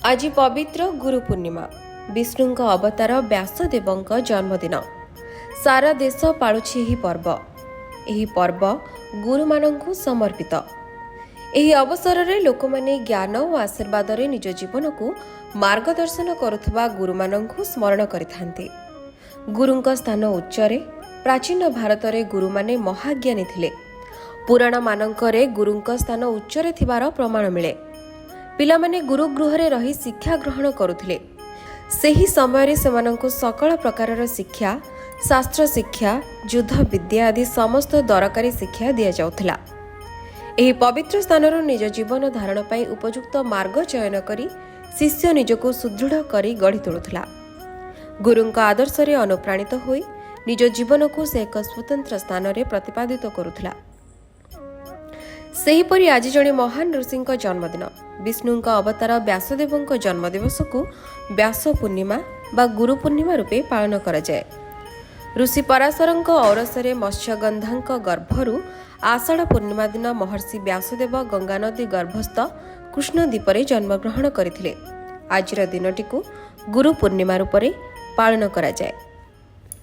आज पवित्र गुरु पूर्णिमा विष्णु अवतार व्यासदेव जन्मदिन। सारा देश पालुछि एही पर्व। एही पर्व गुरु मानंकु समर्पित। एही अवसर रे लोक माने ज्ञान और आशीर्वाद रे निज जीवन को मार्गदर्शन करुथबा गुरु मानंकु स्मरण करिथांती। गुरुंक स्थान उच्चरे। प्राचीन भारत रे गुरु माने महाज्ञानी थिले। पुराण मानंकरे गुरुंक स्थान उच्चरे थिबार प्रमाण मिले। पिलामाने गुरुगृह रे रही शिक्षा ग्रहण करुथिले। सेही समय सेमानंकु सकल प्रकारर शिक्षा, शास्त्र शिक्षा, युद्ध विद्या आदि समस्त दरकारी शिक्षा दिया जाउथला। एही पवित्र स्थानरो निज जीवन धारण पई उपयुक्त मार्ग चयन करी शिष्य निजको सुदृढ़ करी गढ़ी तोड़ुथला। गुरुंक आदर्श रे अनुप्राणित होई निज जीवन को से एक स्वतंत्र स्थान रे प्रतिपादित करुथला। सेहीपरि आज जणे महान ऋषिंक जन्मदिन विष्णुंक अवतार व्यासदेवंक जन्मदिवस को व्यास पूर्णिमा बा गुरु पूर्णिमा रूपे पालन करा जाए। ऋषि पराशरंक औरसरे मत्स्यगंधांक गर्भरु आषाढ़ पूर्णिमा दिन महर्षि व्यासदेव गंगा नदी गर्भस्थ कृष्ण द्वीपरे जन्मग्रहण करथिले। आजिर दिनटिकु गुरु पूर्णिमा रूपे पालन करा जाए।